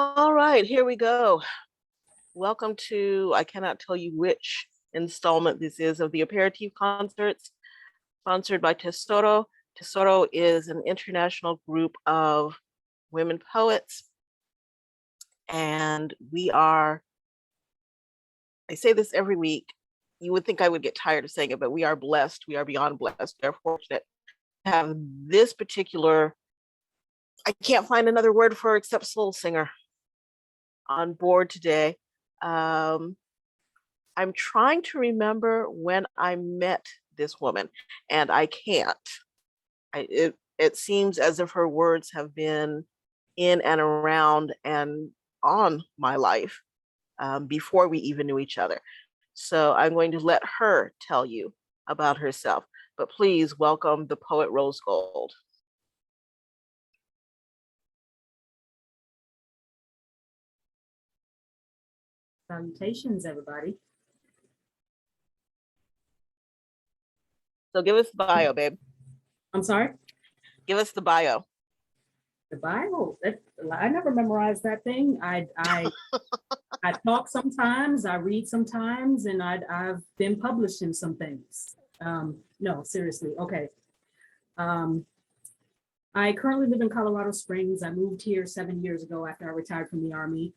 All right, here we go. Welcome to, I cannot tell you which installment this is of the Aperitif concerts, sponsored by Tesoro. Tesoro is an international group of women poets. And I say this every week. You would think I would get tired of saying it, but we are blessed. We are beyond blessed. We are fortunate to have this particular, I can't find another word for it except soul singer on board today. I'm trying to remember when I met this woman, and I can't. It seems as if her words have been in and around and on my life before we even knew each other. So I'm going to let her tell you about herself. But please welcome the poet Rosegold. Salutations, everybody. So give us the bio, babe. I'm sorry? Give us the bio. The Bible. I never memorized that thing. I talk sometimes, I read sometimes, and I've been published in some things. No, seriously. Okay. I currently live in Colorado Springs. I moved here 7 years ago after I retired from the Army.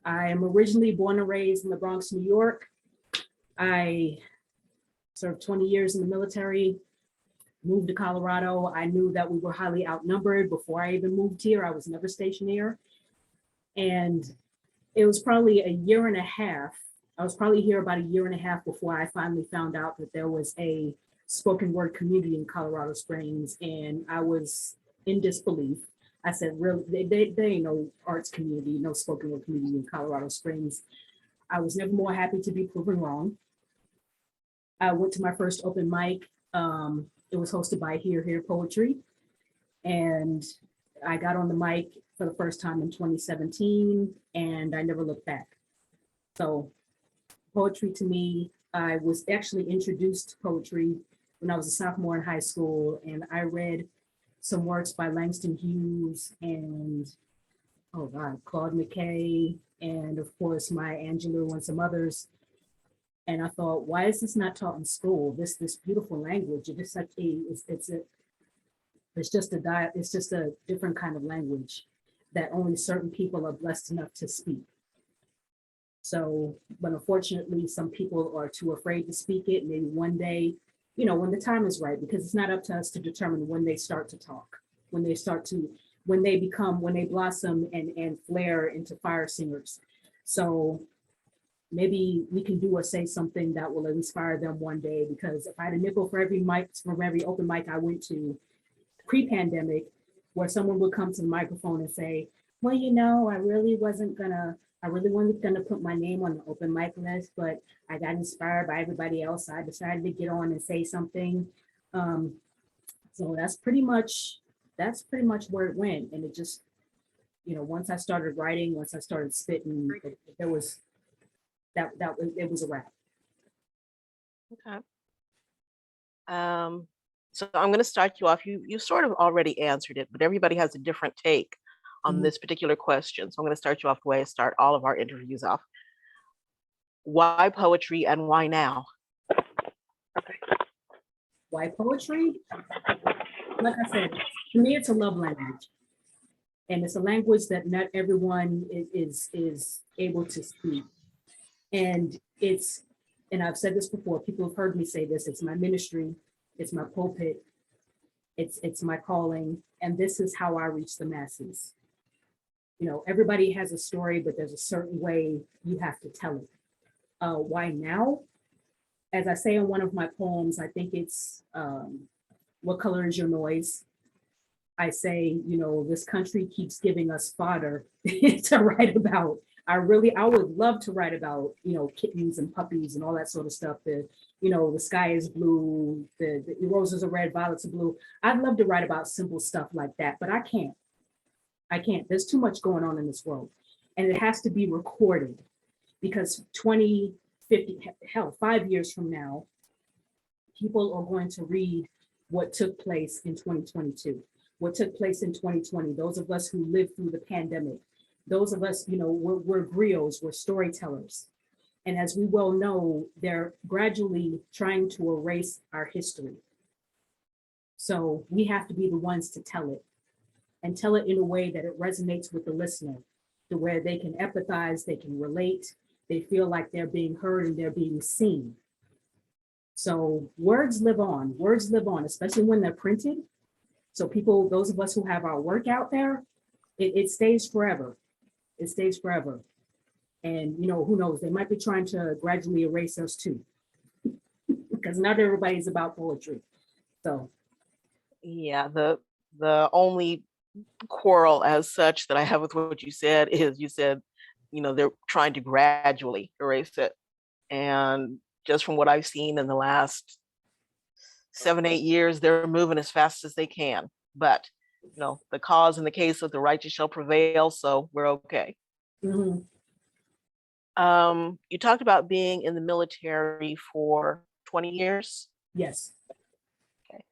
I am originally born and raised in the Bronx, New York. I served 20 years in the military, moved to Colorado. I knew that we were highly outnumbered before I even moved here. I was never stationed here. And it was probably a year and a half. I was probably here about a year and a half before I finally found out that there was a spoken word community in Colorado Springs. And I was in disbelief. I said, really, there ain't no arts community, no spoken word community in Colorado Springs. I was never more happy to be proven wrong. I went to my first open mic. It was hosted by Here Poetry. And I got on the mic for the first time in 2017, and I never looked back. So poetry to me, I was actually introduced to poetry when I was a sophomore in high school, and I read some works by Langston Hughes and, oh God, Claude McKay, and of course, Maya Angelou and some others. And I thought, why is this not taught in school? This beautiful language. It is such a it's just a different kind of language that only certain people are blessed enough to speak. So, but unfortunately, some people are too afraid to speak it. Maybe one day, when the time is right, because it's not up to us to determine when they start to talk, when they blossom and flare into fire singers. So maybe we can do or say something that will inspire them one day, because if I had a nickel for every open mic I went to pre-pandemic, where someone would come to the microphone and say, well, I really wasn't gonna put my name on the open mic list, but I got inspired by everybody else. So I decided to get on and say something. So that's pretty much where it went. And it just, once I started writing, once I started spitting, it was a wrap. Okay. So I'm going to start you off. You sort of already answered it, but everybody has a different take on this particular question. So I'm going to start you off the way I start all of our interviews off. Why poetry and why now? Why poetry? Like I said, to me, it's a love language. And it's a language that not everyone is able to speak. And I've said this before, people have heard me say this, it's my ministry, it's my pulpit, it's my calling, and this is how I reach the masses. Everybody has a story, but there's a certain way you have to tell it. Why now? As I say in one of my poems, I think it's What Color Is Your Noise? I say, this country keeps giving us fodder to write about. I would love to write about, kittens and puppies and all that sort of stuff. The sky is blue, the roses are red, violets are blue. I'd love to write about simple stuff like that, but I can't. There's too much going on in this world. And it has to be recorded, because 20, 50, hell, 5 years from now, people are going to read what took place in 2022, what took place in 2020. Those of us who lived through the pandemic, those of us, we're griots, we're storytellers. And as we well know, they're gradually trying to erase our history. So we have to be the ones to tell it, and tell it in a way that it resonates with the listener, to where they can empathize, they can relate, they feel like they're being heard and they're being seen. So words live on, especially when they're printed. So people, those of us who have our work out there, it stays forever. It stays forever. And who knows, they might be trying to gradually erase us too, because not everybody's about poetry. So Yeah, the only quarrel as such that I have with what you said is you said, they're trying to gradually erase it. And just from what I've seen in the last 7, 8 years, they're moving as fast as they can. But the cause in the case of the righteous shall prevail, so we're okay. mhm, You talked about being in the military for 20 years. yes. Okay.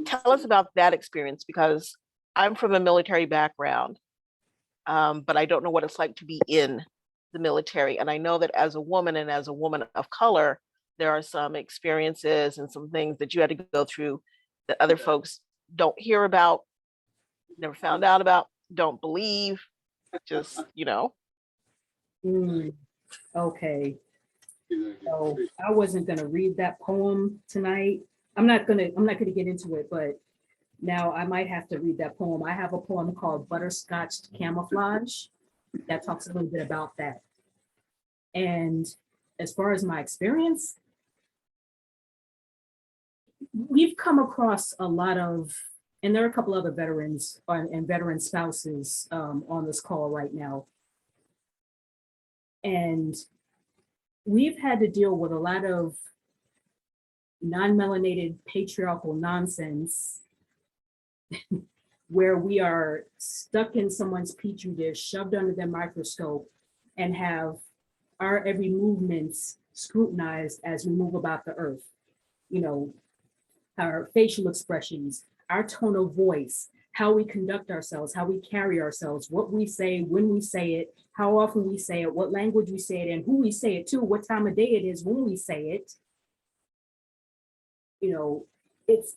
Tell us about that experience, because I'm from a military background, but I don't know what it's like to be in the military. And I know that as a woman and as a woman of color, there are some experiences and some things that you had to go through that other folks don't hear about, never found out about, don't believe, just, Mm, okay. So I wasn't gonna read that poem tonight. I'm not gonna get into it, but now I might have to read that poem. I have a poem called Butterscotch Camouflage that talks a little bit about that. And as far as my experience, we've come across a lot of, and there are a couple other veterans and veteran spouses on this call right now. And we've had to deal with a lot of non-melanated patriarchal nonsense where we are stuck in someone's petri dish, shoved under their microscope, and have our every movements scrutinized as we move about the earth. Our facial expressions, our tone of voice, how we conduct ourselves, how we carry ourselves, what we say, when we say it, how often we say it, what language we say it in, who we say it to, what time of day it is when we say it. It's,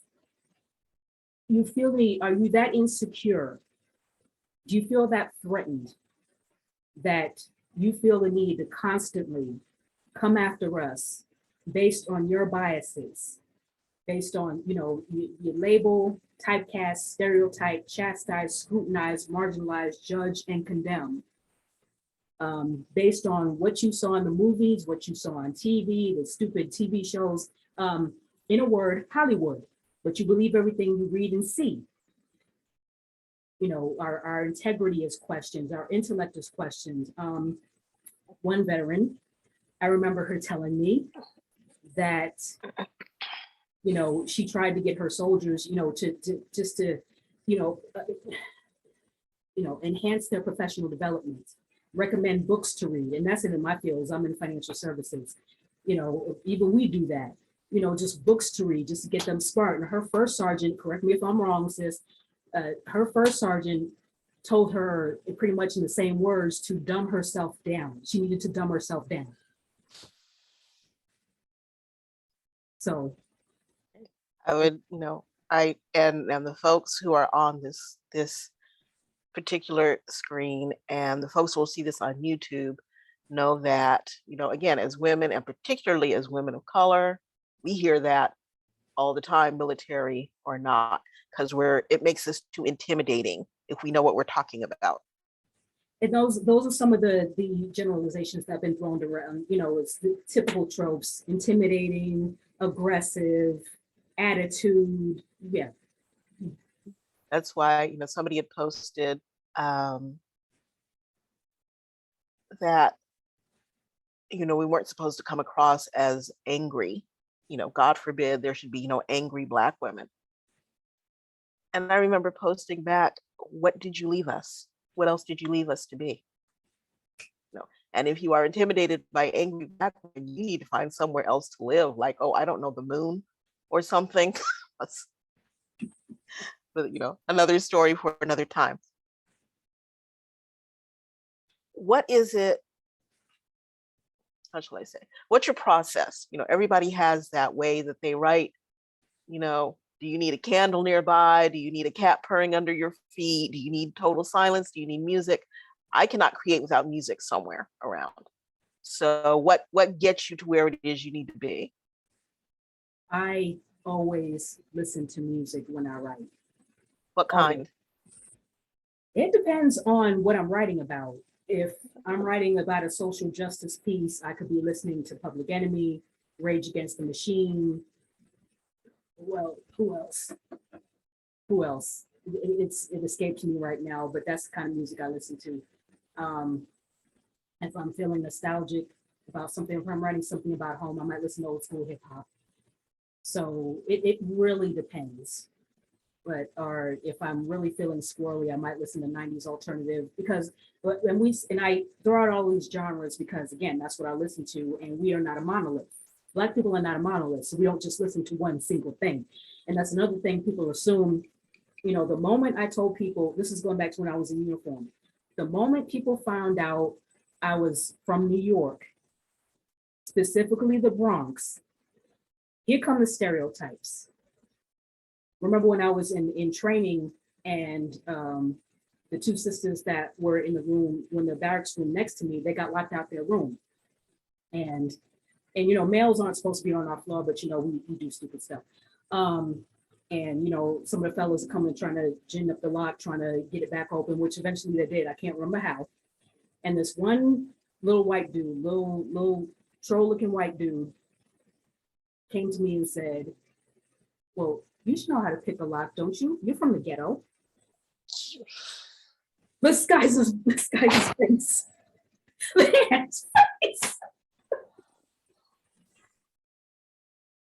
are you that insecure? Do you feel that threatened, that you feel the need to constantly come after us based on your biases, based on, you label, typecast, stereotype, chastise, scrutinize, marginalize, judge, and condemn, based on what you saw in the movies, what you saw on TV, the stupid TV shows, in a word, Hollywood, but you believe everything you read and see. Our integrity is questioned, our intellect is questioned. One veteran, I remember her telling me that she tried to get her soldiers, to enhance their professional development, recommend books to read. And that's it in my fields. I'm in financial services. Even we do that, just books to read, just to get them smart. And her first sergeant, correct me if I'm wrong, sis, her first sergeant told her pretty much in the same words to dumb herself down. She needed to dumb herself down. So I would, and the folks who are on this particular screen and the folks who will see this on YouTube know that, again, as women and particularly as women of color, we hear that all the time, military or not, because it makes us too intimidating if we know what we're talking about. And those are some of the generalizations that have been thrown around. It's the typical tropes: intimidating, aggressive, attitude. Yeah. That's why, somebody had posted that, we weren't supposed to come across as angry. God forbid there should be, angry Black women. And I remember posting back, what did you leave us? What else did you leave us to be? And if you are intimidated by angry Black women, you need to find somewhere else to live, like, oh, I don't know, the moon or something. but another story for another time. What is it? How shall I say? What's your process? Everybody has that way that they write. Do you need a candle nearby? Do you need a cat purring under your feet? Do you need total silence? Do you need music? I cannot create without music somewhere around. So what gets you to where it is you need to be? I always listen to music when I write. What kind? It depends on what I'm writing about. If I'm writing about a social justice piece, I could be listening to Public Enemy, Rage Against the Machine. Well, who else? Who else? It escapes me right now, but that's the kind of music I listen to. If I'm feeling nostalgic about something, if I'm writing something about home, I might listen to old school hip hop. So it really depends. Or if I'm really feeling squirrely, I might listen to 90s alternative because and I throw out all these genres because again, that's what I listen to, and we are not a monolith. Black people are not a monolith, so we don't just listen to one single thing. And that's another thing people assume, the moment I told people, this is going back to when I was in uniform, the moment people found out I was from New York, specifically the Bronx, here come the stereotypes. Remember when I was in training and the two sisters that were in the room, when the barracks room next to me, they got locked out their room. And males aren't supposed to be on our floor, but we do stupid stuff. And some of the fellas are coming trying to gin up the lock, trying to get it back open, which eventually they did. I can't remember how. And this one little white dude, little troll-looking white dude, came to me and said, "Well, you should know how to pick a lock, don't you? You're from the ghetto." This guy's face.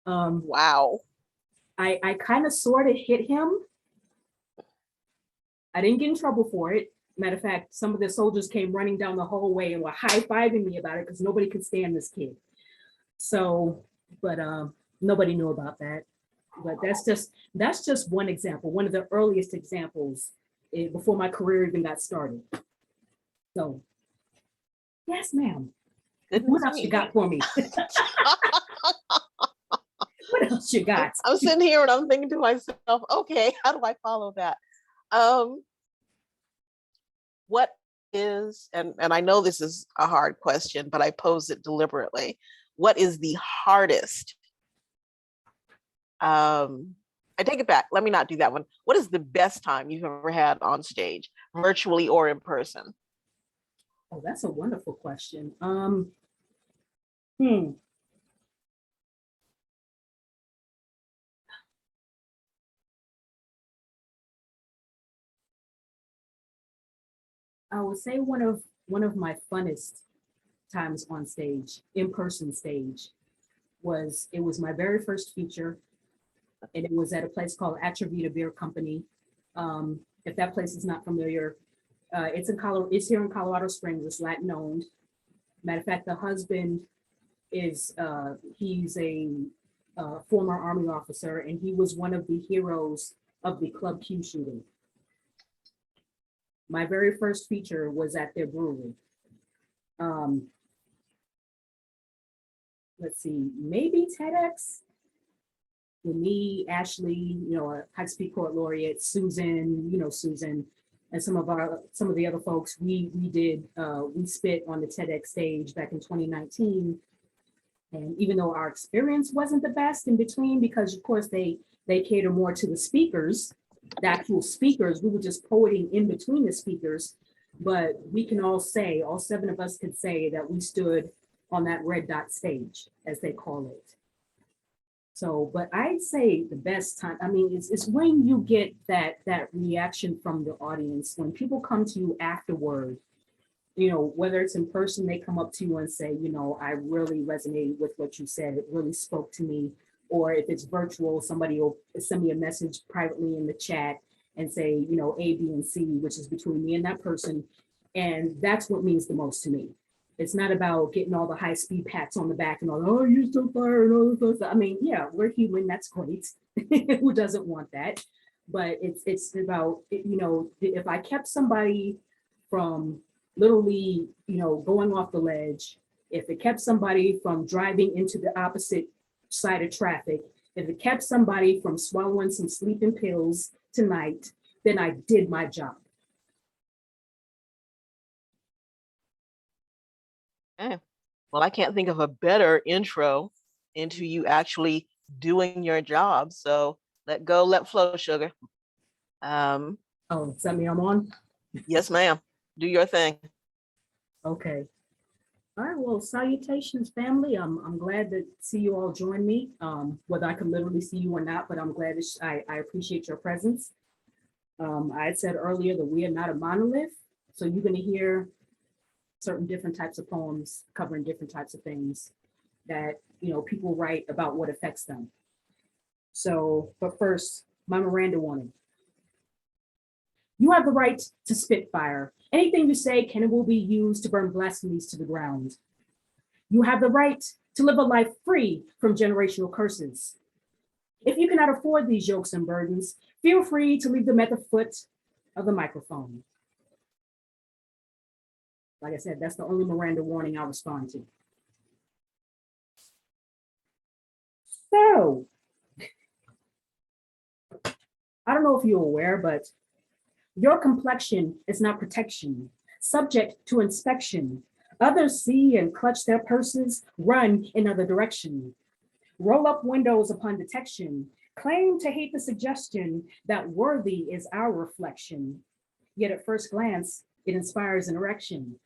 Wow. I kind of sort of hit him. I didn't get in trouble for it. Matter of fact, some of the soldiers came running down the hallway and were high-fiving me about it because nobody could stand this kid. So, but nobody knew about that. But that's just one example, one of the earliest examples before my career even got started. So, yes, ma'am. What else you got for me? What else you got? I'm sitting here and I'm thinking to myself, okay, how do I follow that? What is, and I know this is a hard question, but I pose it deliberately. What is the hardest? I take it back. Let me not do that one. What is the best time you've ever had on stage, virtually or in person? Oh, that's a wonderful question. I would say one of my funnest times on stage, in-person stage, was my very first feature, and it was at a place called Atravita Beer Company. If that place is not familiar, it's here in Colorado Springs. It's Latin owned. Matter of fact, the husband is he's a former Army officer, and he was one of the heroes of the Club Q shooting. My very first feature was at their brewery. Let's see, maybe TEDx. With me, Ashley, a high speed court laureate, Susan, Susan, and some of the other folks, we spit on the TEDx stage back in 2019. And even though our experience wasn't the best in between, because of course they cater more to the speakers, the actual speakers, we were just poeting in between the speakers. But we can all say, all 7 of us could say that we stood on that red dot stage, as they call it. So, but I'd say the best time, it's when you get that reaction from the audience, when people come to you afterward, whether it's in person, they come up to you and say, I really resonated with what you said. It really spoke to me. Or if it's virtual, somebody will send me a message privately in the chat and say, A, B, and C, which is between me and that person. And that's what means the most to me. It's not about getting all the high speed pats on the back and all, oh, you're so fired, and all this stuff. Yeah, we're human, that's great. Who doesn't want that? but it's about, if I kept somebody from literally, going off the ledge, if it kept somebody from driving into the opposite side of traffic, if it kept somebody from swallowing some sleeping pills tonight, then I did my job. Okay. Well, I can't think of a better intro into you actually doing your job. So let go, let flow, sugar. Um, Oh, does that mean I'm on? yes, ma'am. Do your thing. Okay. All right, well, salutations, family. I'm glad to see you all join me, whether I can literally see you or not, but I'm glad I appreciate your presence. I had said earlier that we are not a monolith, so you're going to hear certain different types of poems covering different types of things that, people write about what affects them. So, but first, my Miranda warning. You have the right to spit fire. Anything you say can and will be used to burn blasphemies to the ground. You have the right to live a life free from generational curses. If you cannot afford these yokes and burdens, feel free to leave them at the foot of the microphone. Like I said, that's the only Miranda warning I'll respond to. So, I don't know if you're aware, but your complexion is not protection, subject to inspection. Others see and clutch their purses, run in other direction. Roll up windows upon detection, claim to hate the suggestion that worthy is our reflection. Yet at first glance, it inspires an erection.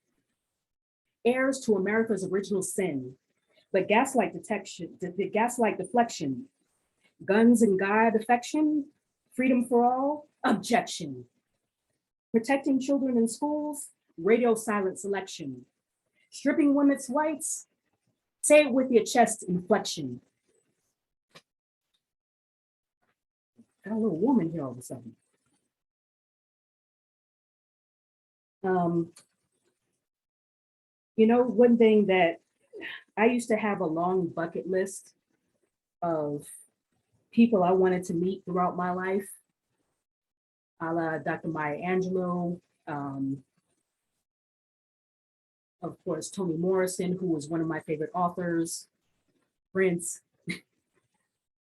Heirs to America's original sin, but gaslight deflection, guns and God affection, freedom for all, objection. Protecting children in schools, radio silent selection. Stripping women's rights, say it with your chest inflection. Got a little woman here all of a sudden. One thing that I used to have a long bucket list of people I wanted to meet throughout my life, a la Dr. Maya Angelou, of course, Toni Morrison, who was one of my favorite authors, Prince.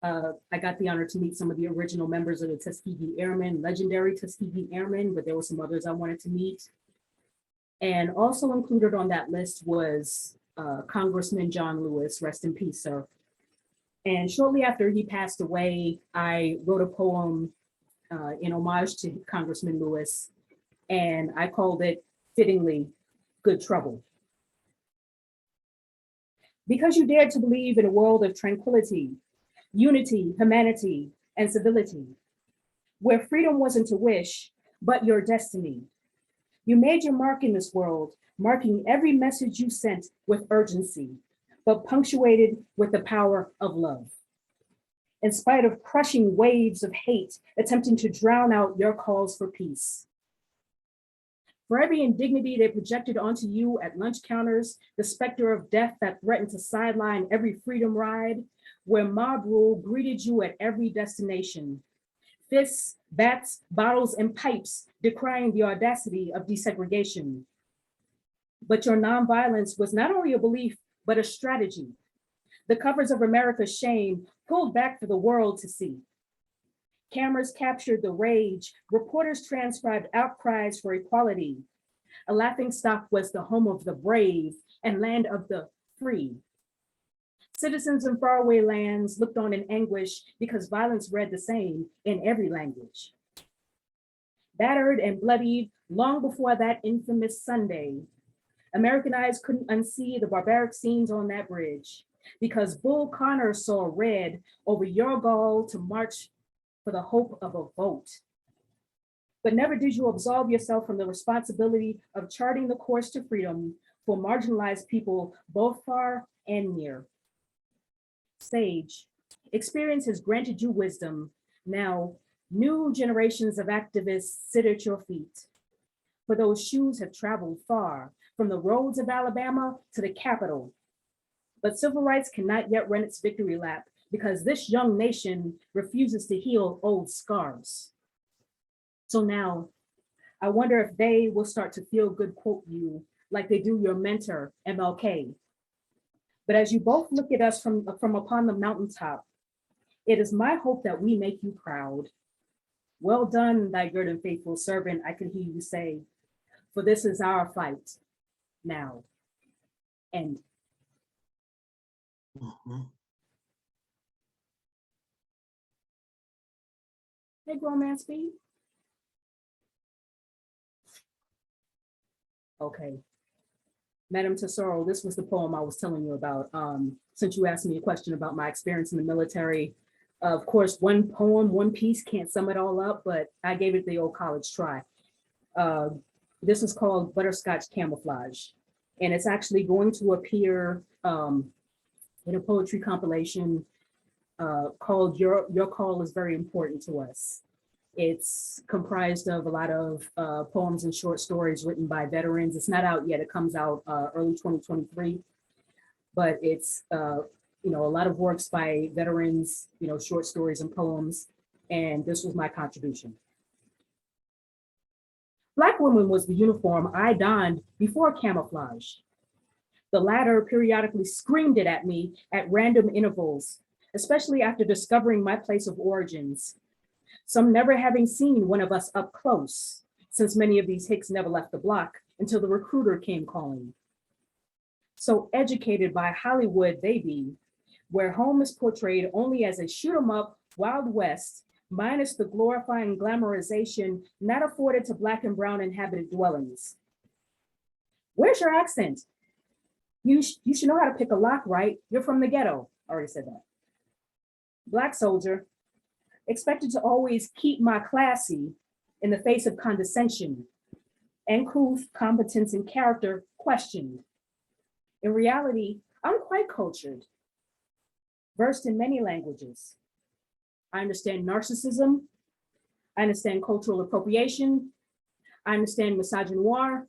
I got the honor to meet some of the original members of the Tuskegee Airmen, legendary Tuskegee Airmen, but there were some others I wanted to meet. And also included on that list was Congressman John Lewis, rest in peace, sir. And shortly after he passed away, I wrote a poem in homage to Congressman Lewis, and I called it fittingly, Good Trouble. Because you dared to believe in a world of tranquility, unity, humanity, and civility, where freedom wasn't a wish, but your destiny. You made your mark in this world, marking every message you sent with urgency, but punctuated with the power of love. In spite of crushing waves of hate attempting to drown out your calls for peace. For every indignity they projected onto you at lunch counters, the specter of death that threatened to sideline every freedom ride, where mob rule greeted you at every destination. Fists, bats, bottles, and pipes decrying the audacity of desegregation. But your nonviolence was not only a belief, but a strategy. The covers of America's shame pulled back for the world to see. Cameras captured the rage, reporters transcribed outcries for equality. A laughingstock was the home of the brave and land of the free. Citizens in faraway lands looked on in anguish because violence read the same in every language. Battered and bloodied long before that infamous Sunday, American eyes couldn't unsee the barbaric scenes on that bridge because Bull Connor saw red over your goal to march for the hope of a vote. But never did you absolve yourself from the responsibility of charting the course to freedom for marginalized people both far and near. Sage, experience has granted you wisdom. Now, new generations of activists sit at your feet. For those shoes have traveled far, from the roads of Alabama to the Capitol. But civil rights cannot yet run its victory lap because this young nation refuses to heal old scars. So now I wonder if they will start to feel good quote you like they do your mentor, MLK. But as you both look at us from upon the mountaintop, it is my hope that we make you proud. Well done, thy good and faithful servant, I can hear you say, for this is our fight now. End. Mhm. Hey, grown man speed. Okay. Madam Tesoro, this was the poem I was telling you about. Since you asked me a question about my experience in the military, of course, one poem, one piece can't sum it all up, but I gave it the old college try. Uh, this is called Butterscotch Camouflage, and it's actually going to appear in a poetry compilation called Your Call is Very Important to Us. It's comprised of a lot of poems and short stories written by veterans. It's not out yet. It comes out early 2023, but it's a lot of works by veterans, short stories and poems. And this was my contribution. Black woman was the uniform I donned before camouflage. The latter periodically screamed it at me at random intervals, especially after discovering my place of origins. Some never having seen one of us up close, since many of these hicks never left the block until the recruiter came calling. So educated by Hollywood they be, where home is portrayed only as a shoot 'em up Wild West, minus the glorifying glamorization not afforded to Black and brown inhabited dwellings. Where's your accent? You should know how to pick a lock, right? You're from the ghetto. I already said that. Black soldier, expected to always keep my classy in the face of condescension, uncouth competence and character questioned. In reality, I'm quite cultured, versed in many languages. I understand narcissism. I understand cultural appropriation. I understand misogynoir.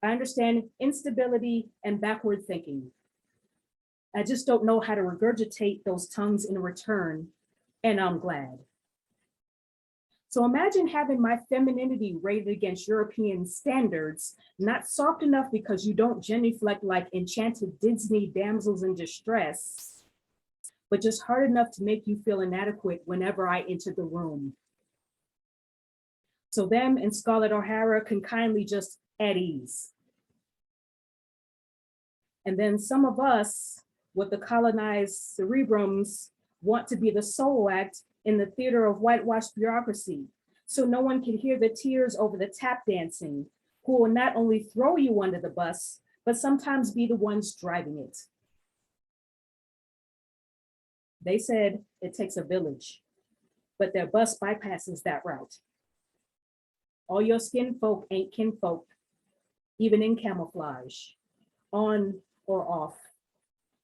I understand instability and backward thinking. I just don't know how to regurgitate those tongues in return, and I'm glad. So imagine having my femininity rated against European standards, not soft enough because you don't genuflect like enchanted Disney damsels in distress, but just hard enough to make you feel inadequate whenever I enter the room. So them and Scarlett O'Hara can kindly just at ease. And then some of us with the colonized cerebrums want to be the solo act in the theater of whitewashed bureaucracy, so no one can hear the tears over the tap dancing, who will not only throw you under the bus, but sometimes be the ones driving it. They said it takes a village, but their bus bypasses that route. All your skin folk ain't kinfolk, even in camouflage, on or off.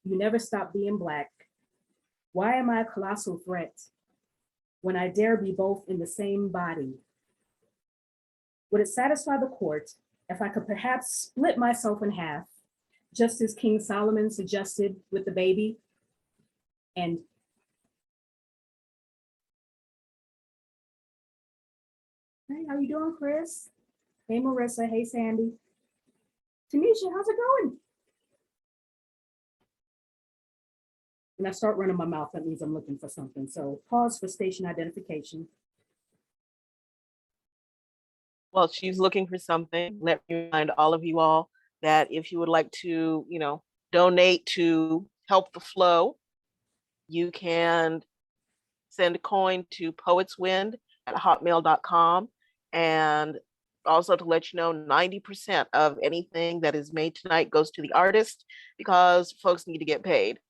You never stop being Black. Why am I a colossal threat when I dare be both in the same body? Would it satisfy the court if I could perhaps split myself in half, just as King Solomon suggested with the baby? And hey, how you doing, Chris? Hey, Marissa. Hey, Sandy. Tanisha, how's it going? When I start running my mouth, that means I'm looking for something. So pause for station identification. Well, she's looking for something. Let me remind all of you all that if you would like to, donate to help the flow, you can send a coin to poetswind@hotmail.com. And also to let you know, 90% of anything that is made tonight goes to the artist because folks need to get paid.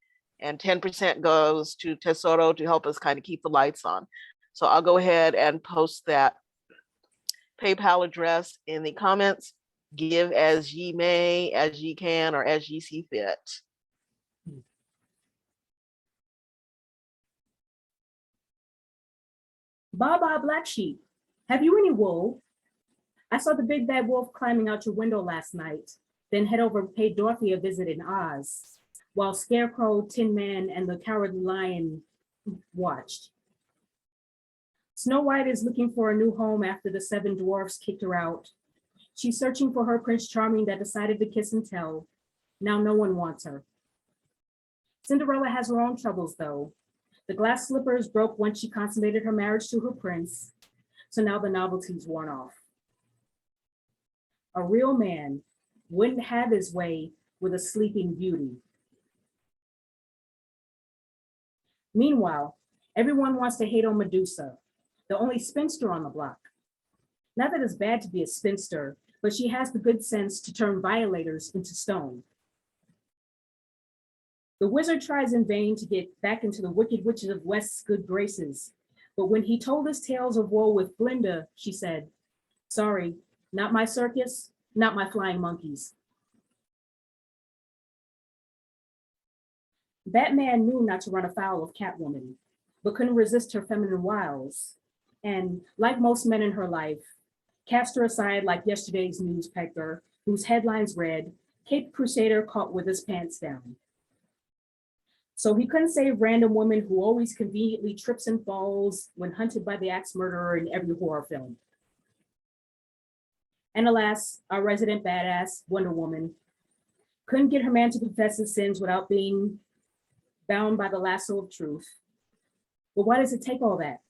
And 10% goes to Tesoro to help us kind of keep the lights on. So I'll go ahead and post that PayPal address in the comments. Give as ye may, as ye can, or as ye see fit. Baba Black Sheep, have you any wool? I saw the big bad wolf climbing out your window last night, then head over and pay Dorothy a visit in Oz, while Scarecrow, Tin Man, and the Cowardly Lion watched. Snow White is looking for a new home after the 7 dwarfs kicked her out. She's searching for her Prince Charming that decided to kiss and tell. Now no one wants her. Cinderella has her own troubles, though. The glass slippers broke once she consummated her marriage to her prince, so now the novelty's worn off. A real man wouldn't have his way with a sleeping beauty. Meanwhile, everyone wants to hate on Medusa, the only spinster on the block. Not that it's bad to be a spinster, but she has the good sense to turn violators into stone. The wizard tries in vain to get back into the Wicked Witches of West's good graces, but when he told his tales of woe with Glinda, she said, "Sorry, not my circus, not my flying monkeys." Batman knew not to run afoul of Catwoman, but couldn't resist her feminine wiles, and like most men in her life, cast her aside like yesterday's newspaper, whose headlines read, "Caped Crusader caught with his pants down." So he couldn't save random woman who always conveniently trips and falls when hunted by the axe murderer in every horror film. And alas, our resident badass, Wonder Woman, couldn't get her man to confess his sins without being bound by the lasso of truth. But why does it take all that?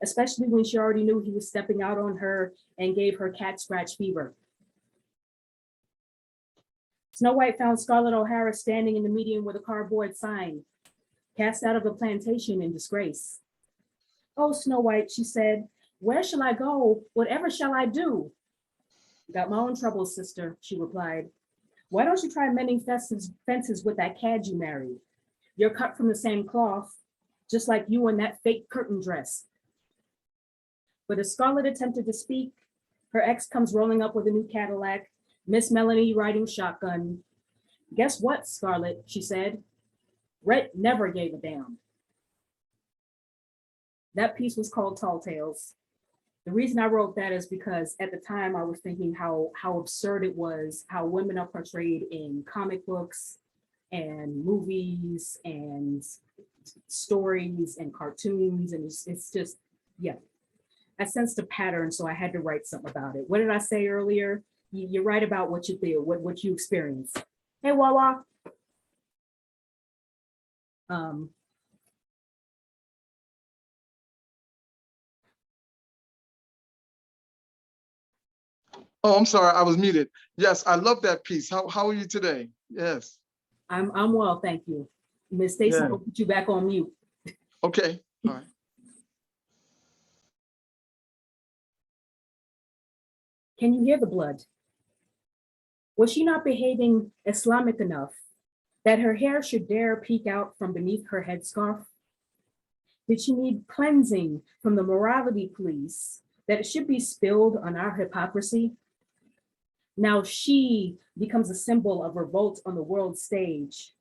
Especially when she already knew he was stepping out on her and gave her cat scratch fever. Snow White found Scarlett O'Hara standing in the median with a cardboard sign, "Cast out of the plantation in disgrace." "Oh, Snow White," she said, "where shall I go? Whatever shall I do?" "Got my own troubles, sister," she replied. "Why don't you try mending fences with that cad you married? You're cut from the same cloth, just like you in that fake curtain dress." But as Scarlett attempted to speak, her ex comes rolling up with a new Cadillac, Miss Melanie riding shotgun. "Guess what, Scarlett," she said. "Rhett never gave a damn." That piece was called Tall Tales. The reason I wrote that is because at the time I was thinking how absurd it was, how women are portrayed in comic books and movies and stories and cartoons. And it's just, yeah. I sensed a pattern, so I had to write something about it. What did I say earlier? You write about what you feel, what you experience. Hey, Wawa. Oh, I'm sorry, I was muted. Yes, I love that piece. How are you today? Yes. I'm well, thank you. Miss Stacy, Yeah. will put you back on mute. Okay, all right. Can you hear the blood? Was she not behaving Islamic enough that her hair should dare peek out from beneath her headscarf? Did she need cleansing from the morality police that it should be spilled on our hypocrisy? Now she becomes a symbol of revolt on the world stage.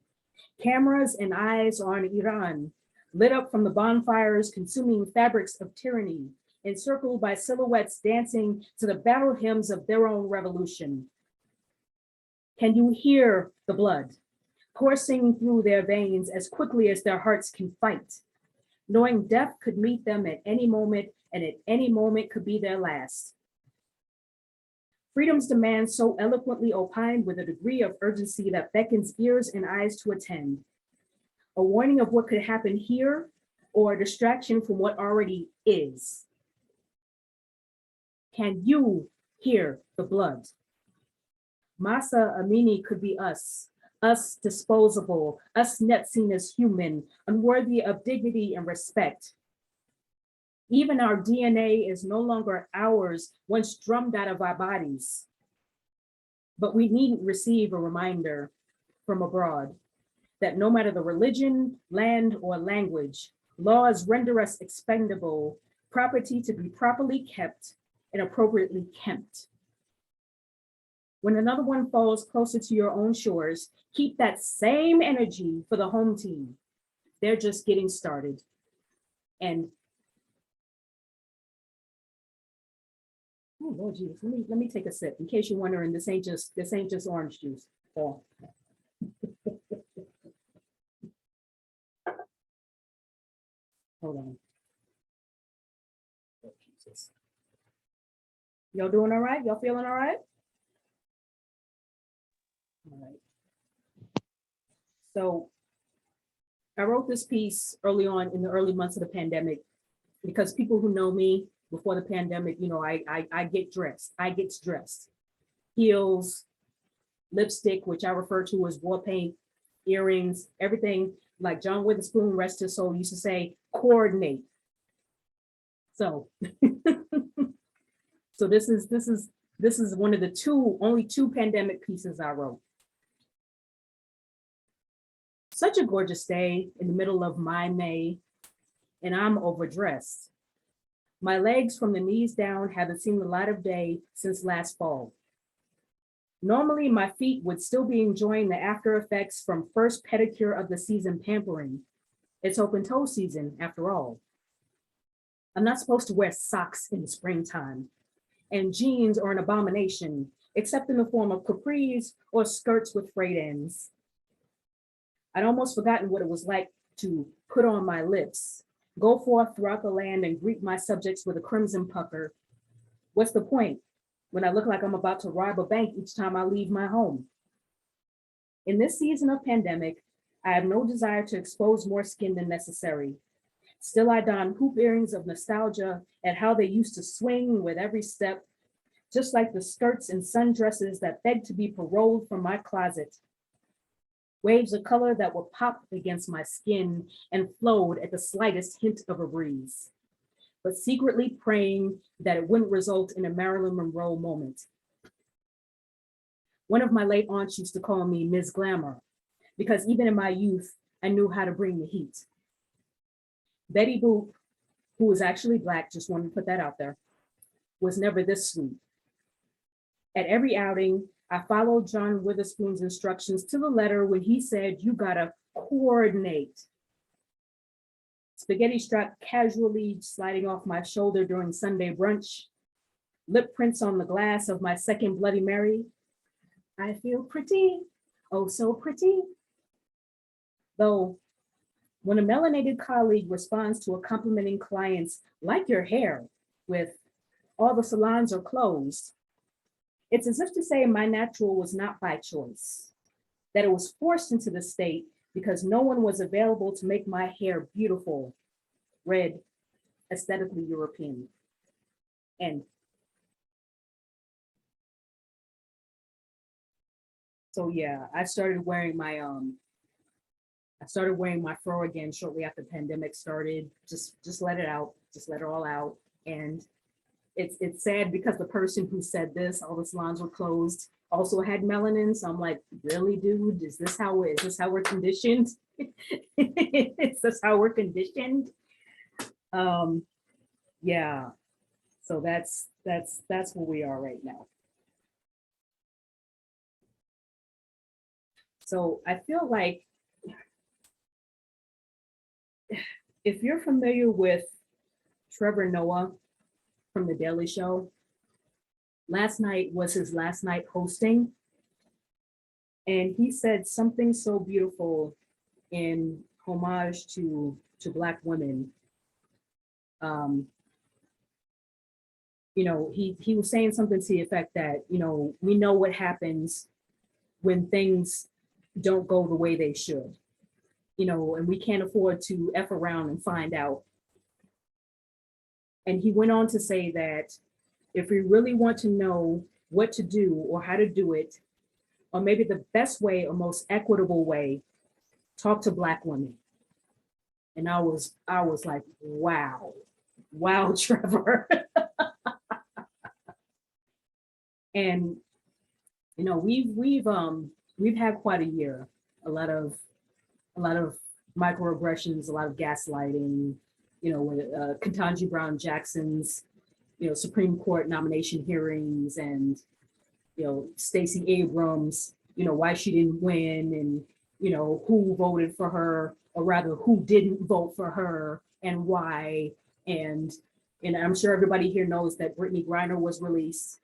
Cameras and eyes are on Iran, lit up from the bonfires consuming fabrics of tyranny, encircled by silhouettes dancing to the battle hymns of their own revolution. Can you hear the blood coursing through their veins as quickly as their hearts can fight, knowing death could meet them at any moment and at any moment could be their last? Freedom's demands so eloquently opined with a degree of urgency that beckons ears and eyes to attend. A warning of what could happen here or a distraction from what already is. Can you hear the blood? Masa Amini could be us disposable, us not seen as human, unworthy of dignity and respect. Even our DNA is no longer ours once drummed out of our bodies. But we needn't receive a reminder from abroad that no matter the religion, land, or language, laws render us expendable, property to be properly kept and appropriately kempt. When another one falls closer to your own shores, keep that same energy for the home team. They're just getting started. And oh Lord Jesus, let me take a sip in case you're wondering. This ain't just orange juice. Oh. Hold on. practice. Y'all doing all right? Y'all feeling all right? All right. So I wrote this piece early on in the early months of the pandemic because people who know me before the pandemic, you know, I get dressed. I get dressed. Heels, lipstick, which I refer to as war paint, earrings, everything. Like John Witherspoon, rest his soul, used to say, coordinate. So, so this is one of the only two pandemic pieces I wrote. Such a gorgeous day in the middle of my May, and I'm overdressed. My legs from the knees down haven't seen the light of day since last fall. Normally, my feet would still be enjoying the after effects from first pedicure of the season pampering. It's open toe season, after all. I'm not supposed to wear socks in the springtime, and jeans are an abomination, except in the form of capris or skirts with frayed ends. I'd almost forgotten what it was like to put on my lips, go forth throughout the land and greet my subjects with a crimson pucker. What's the point when I look like I'm about to rob a bank each time I leave my home? In this season of pandemic, I have no desire to expose more skin than necessary. Still, I don hoop earrings of nostalgia at how they used to swing with every step, just like the skirts and sundresses that begged to be paroled from my closet. Waves of color that were popped against my skin and flowed at the slightest hint of a breeze, but secretly praying that it wouldn't result in a Marilyn Monroe moment. One of my late aunts used to call me Ms. Glamour, because even in my youth, I knew how to bring the heat. Betty Boop, who was actually Black, just wanted to put that out there, was never this sweet. At every outing, I followed John Witherspoon's instructions to the letter when he said, you gotta coordinate. Spaghetti strap casually sliding off my shoulder during Sunday brunch, lip prints on the glass of my second Bloody Mary. I feel pretty, oh so pretty. Though, when a melanated colleague responds to a complimenting client's like your hair with all the salons are closed, it's as if to say my natural was not by choice, that it was forced into the state because no one was available to make my hair beautiful, red, aesthetically European. And so yeah, I started wearing my fro again shortly after the pandemic started. Just let it out, just let it all out. And it's sad because the person who said this, all the salons were closed, also had melanin. So I'm like, really, dude, is this how we're conditioned? Is this how we're conditioned? Yeah. So that's where we are right now. So I feel like if you're familiar with Trevor Noah from The Daily Show, last night was his last night hosting. And he said something so beautiful in homage to Black women. You know, he was saying something to the effect that, you know, we know what happens when things don't go the way they should, you know, and we can't afford to F around and find out. And he went on to say that if we really want to know what to do or how to do it, or maybe the best way or most equitable way, talk to Black women. And I was like, wow, Trevor. And you know, we've had quite a year, a lot of microaggressions, a lot of gaslighting, you know, with Ketanji Brown Jackson's, you know, Supreme Court nomination hearings, and, you know, Stacey Abrams, you know, why she didn't win, and, you know, who voted for her, or rather who didn't vote for her and why. And I'm sure everybody here knows that Brittany Griner was released.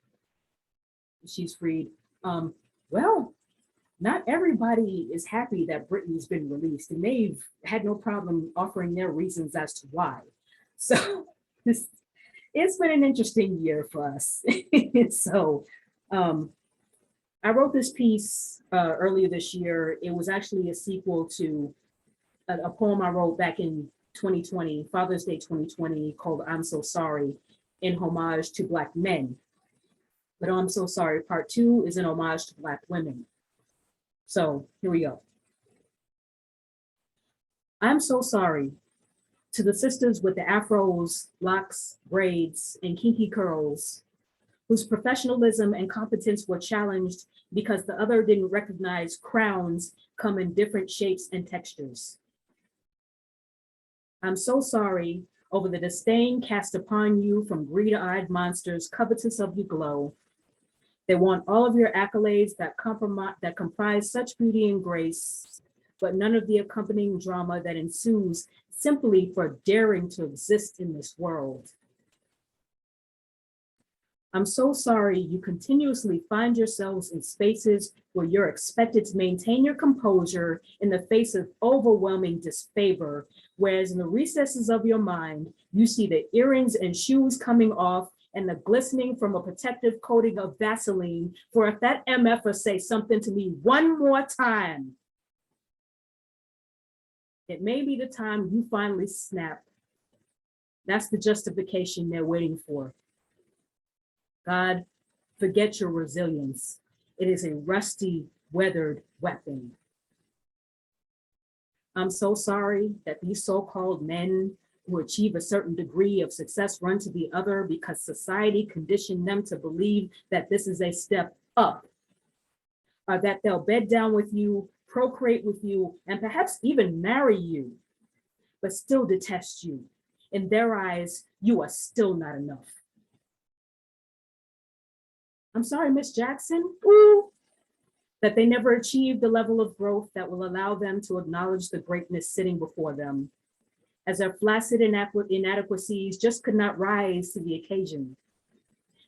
She's freed. Well, not everybody is happy that Brittany's been released, and they've had no problem offering their reasons as to why. So it's been an interesting year for us. So I wrote this piece earlier this year. It was actually a sequel to a poem I wrote back in 2020, Father's Day 2020, called I'm So Sorry, in homage to Black men. But I'm So Sorry, part 2 is an homage to Black women. So here we go. I'm so sorry to the sisters with the afros, locks, braids, and kinky curls, whose professionalism and competence were challenged because the other didn't recognize crowns come in different shapes and textures. I'm so sorry over the disdain cast upon you from greed-eyed monsters covetous of your glow. They want all of your accolades that comprise such beauty and grace, but none of the accompanying drama that ensues simply for daring to exist in this world. I'm so sorry you continuously find yourselves in spaces where you're expected to maintain your composure in the face of overwhelming disfavor, whereas in the recesses of your mind, you see the earrings and shoes coming off and the glistening from a protective coating of Vaseline for if that MFer say something to me one more time, it may be the time you finally snap. That's the justification they're waiting for. God, forget your resilience. It is a rusty, weathered weapon. I'm so sorry that these so-called men who achieve a certain degree of success run to the other because society conditioned them to believe that this is a step up, or that they'll bed down with you, procreate with you, and perhaps even marry you, but still detest you. In their eyes, you are still not enough. I'm sorry, Miss Jackson, that they never achieved the level of growth that will allow them to acknowledge the greatness sitting before them, as their flaccid inadequacies just could not rise to the occasion,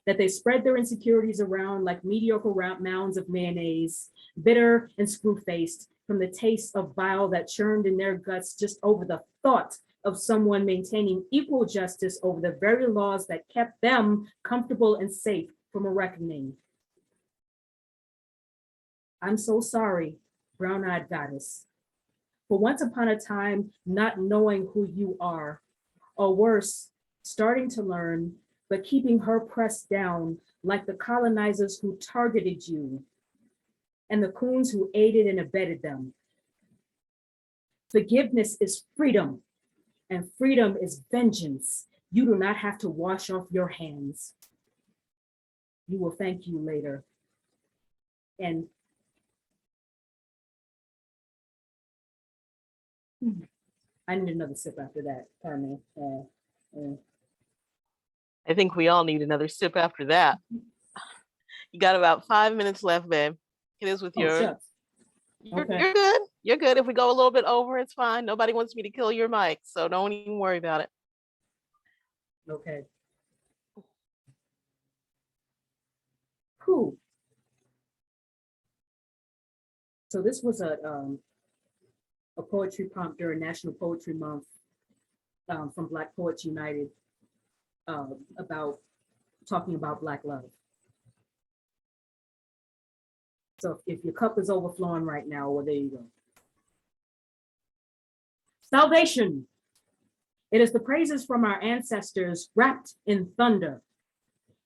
that they spread their insecurities around like mediocre mounds of mayonnaise, bitter and screw-faced from the taste of bile that churned in their guts just over the thought of someone maintaining equal justice over the very laws that kept them comfortable and safe from a reckoning. I'm so sorry, brown-eyed goddess, for once upon a time not knowing who you are, or worse, starting to learn, but keeping her pressed down like the colonizers who targeted you and the coons who aided and abetted them. Forgiveness is freedom, and freedom is vengeance. You do not have to wash off your hands. You will thank you later. And I need another sip after that, pardon me. I think we all need another sip after that. You got about 5 minutes left, babe. It is with your. Shucks. You're Okay. good. You're good. If we go a little bit over, it's fine. Nobody wants me to kill your mic, so don't even worry about it. Okay. Cool. So this was a poetry prompt during National Poetry Month from Black Poets United about talking about Black love. So if your cup is overflowing right now, well, there you go. Salvation. It is the praises from our ancestors wrapped in thunder,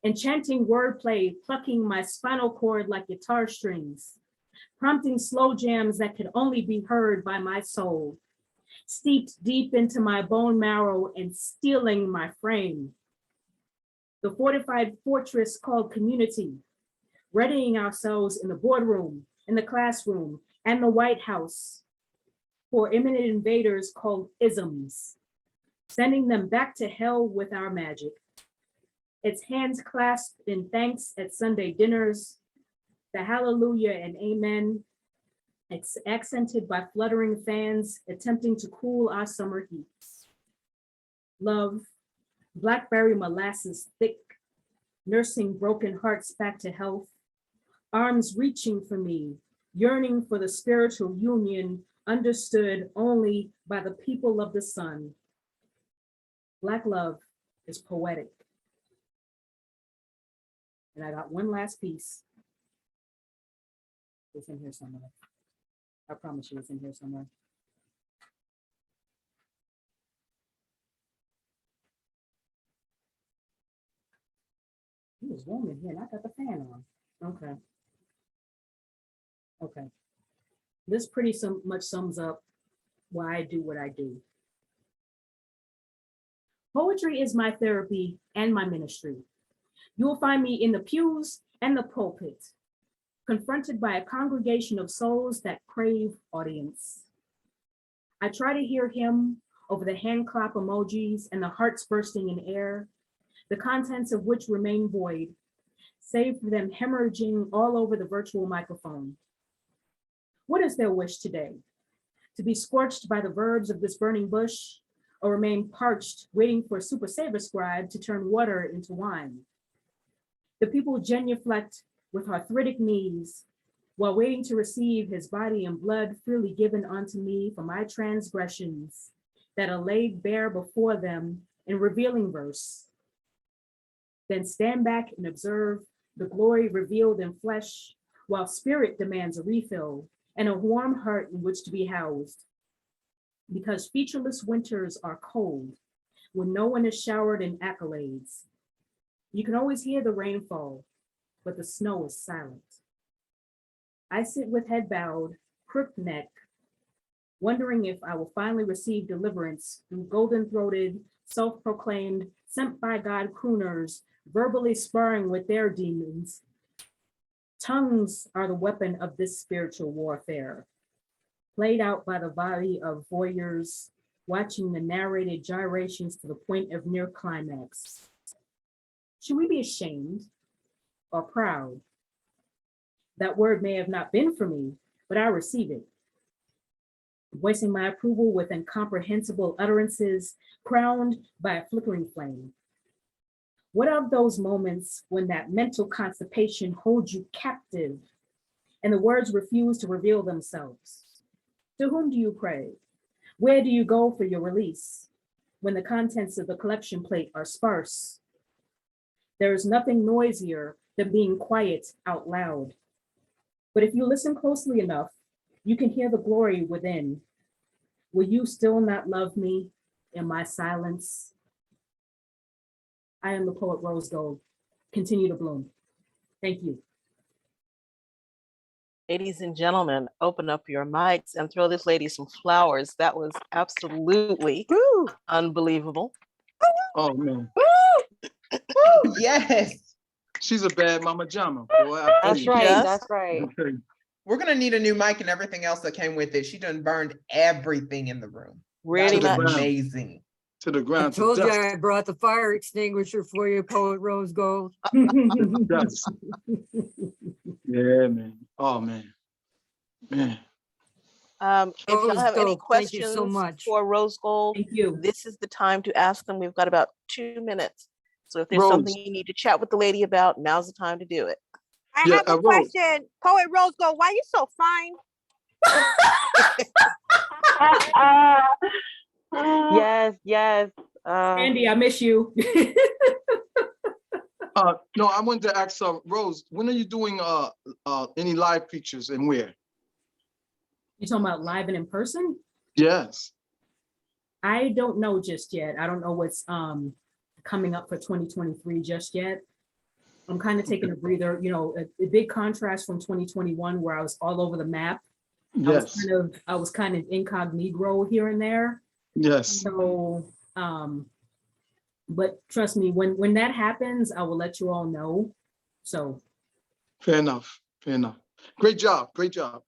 enchanting wordplay, plucking my spinal cord like guitar strings, prompting slow jams that could only be heard by my soul, steeped deep into my bone marrow and stealing my frame. The fortified fortress called community, readying ourselves in the boardroom, in the classroom, and the White House for imminent invaders called isms, sending them back to hell with our magic. Its hands clasped in thanks at Sunday dinners, the hallelujah and amen, it's accented by fluttering fans attempting to cool our summer heats. Love, blackberry molasses thick, nursing broken hearts back to health, arms reaching for me, yearning for the spiritual union understood only by the people of the sun. Black love is poetic. And I got one last piece. It's in here somewhere. I promise you it's in here somewhere. It was warm in here and I got the fan on. Okay. Okay. This pretty much sums up why I do what I do. Poetry is my therapy and my ministry. You will find me in the pews and the pulpit, confronted by a congregation of souls that crave audience. I try to hear him over the hand clap emojis and the hearts bursting in air, the contents of which remain void, save for them hemorrhaging all over the virtual microphone. What is their wish today? To be scorched by the verbs of this burning bush, or remain parched, waiting for a super saver scribe to turn water into wine? The people genuflect with arthritic knees while waiting to receive his body and blood freely given unto me for my transgressions that are laid bare before them in revealing verse. Then stand back and observe the glory revealed in flesh, while spirit demands a refill and a warm heart in which to be housed. Because featureless winters are cold when no one is showered in accolades. You can always hear the rainfall, but the snow is silent. I sit with head bowed, crooked neck, wondering if I will finally receive deliverance through golden-throated, self-proclaimed, sent by God crooners, verbally sparring with their demons. Tongues are the weapon of this spiritual warfare, played out by the body of voyeurs, watching the narrated gyrations to the point of near climax. Should we be ashamed or proud? That word may have not been for me, but I receive it, voicing my approval with incomprehensible utterances, crowned by a flickering flame. What of those moments when that mental constipation holds you captive and the words refuse to reveal themselves? To whom do you pray? Where do you go for your release when the contents of the collection plate are sparse? There is nothing noisier than being quiet out loud. But if you listen closely enough, you can hear the glory within. Will you still not love me in my silence? I am the poet Rosegold. Continue to bloom. Thank you. Ladies and gentlemen, open up your mics and throw this lady some flowers. That was absolutely unbelievable. Oh, man. Woo, yes. She's a bad mama jama. Boy, I tell That's you. right. Yes. That's right. Okay. We're gonna need a new mic and everything else that came with it. She done burned everything in the room. Pretty That was much. amazing. To the I ground, to told you dust, I brought the fire extinguisher for you, Poet Rosegold. to dust. Yeah, man. Oh, man. Man. If y'all have any Rosegold, thank you questions so much. for Rosegold, Thank you. this is the time to ask them. We've got about 2 minutes. So if there's Rose. something you need to chat with the lady about, now's the time to do it. I Yeah, have a Rose. question. Poet Rose Gold, why you so fine? Yes, yes. Andy, I miss you. No, I wanted to ask Rose, when are you doing any live features and where? You talking about live and in person? Yes. I don't know just yet. I don't know what's coming up for 2023 just yet. I'm kind of taking a breather, you know, a big contrast from 2021 where I was all over the map. Yes. I was kind of incognito here and there. Yes. So, but trust me, when that happens, I will let you all know. So, Fair enough. Fair enough. Great job. Great job.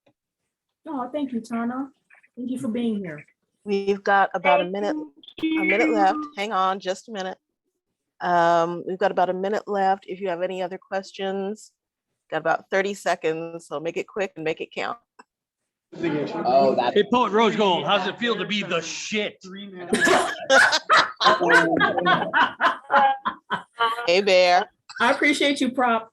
oh, thank you, Tana. Thank you for being here. We've got about a minute left. Hang on just a minute. We've got about a minute left. If you have any other questions, got about 30 seconds. So make it quick and make it count. Oh, that. Hey, Poet Rosegold, how's it feel to be the shit? Hey, Bear. I appreciate you, Prop.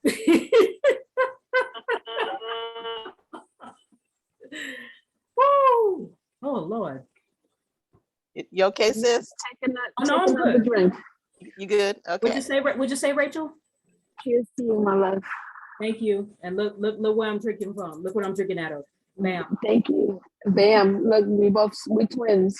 Woo! Oh, Lord. You okay, sis? Oh, no, I'm good. You good? What'd you Okay. say, Rachel? Cheers to you, my love. Thank you. And look where I'm drinking from. Look what I'm drinking out of. Bam. Thank you. Bam. Look, we twins.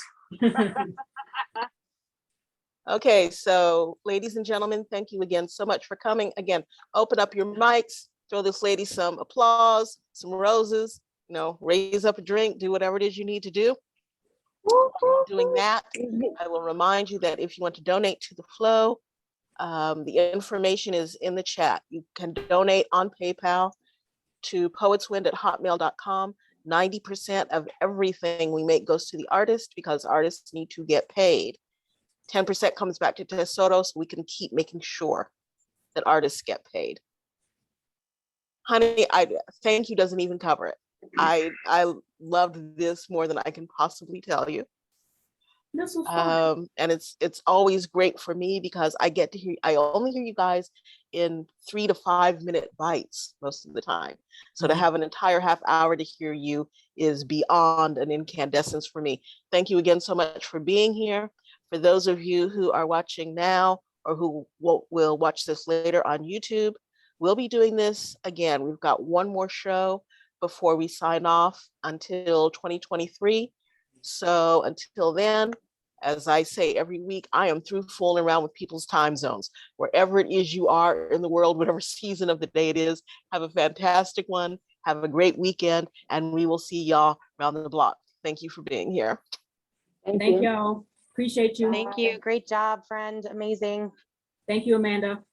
Okay, so ladies and gentlemen, thank you again so much for coming. Again, open up your mics, throw this lady some applause, some roses, raise up a drink, do whatever it is you need to do. While you're doing that, I will remind you that if you want to donate to the flow, the information is in the chat. You can donate on PayPal to poetswind@hotmail.com. 90% of everything we make goes to the artist because artists need to get paid. 10% comes back to Tesoro so we can keep making sure that artists get paid. Honey, thank you doesn't even cover it. I loved this more than I can possibly tell you. This was fun. And it's always great for me because I only hear you guys in 3 to 5 minute bites most of the time. So to have an entire half hour to hear you is beyond an incandescence for me. Thank you again so much for being here. For those of you who are watching now or who will watch this later on YouTube, we'll be doing this again. We've got one more show before we sign off until 2023. So until then, as I say every week, I am through fooling around with people's time zones. Wherever it is you are in the world, whatever season of the day it is, have a fantastic one. Have a great weekend, and we will see y'all around the block. Thank you for being here. Thank y'all. Appreciate you. Thank you. Great job, friend. Amazing. Thank you, Amanda.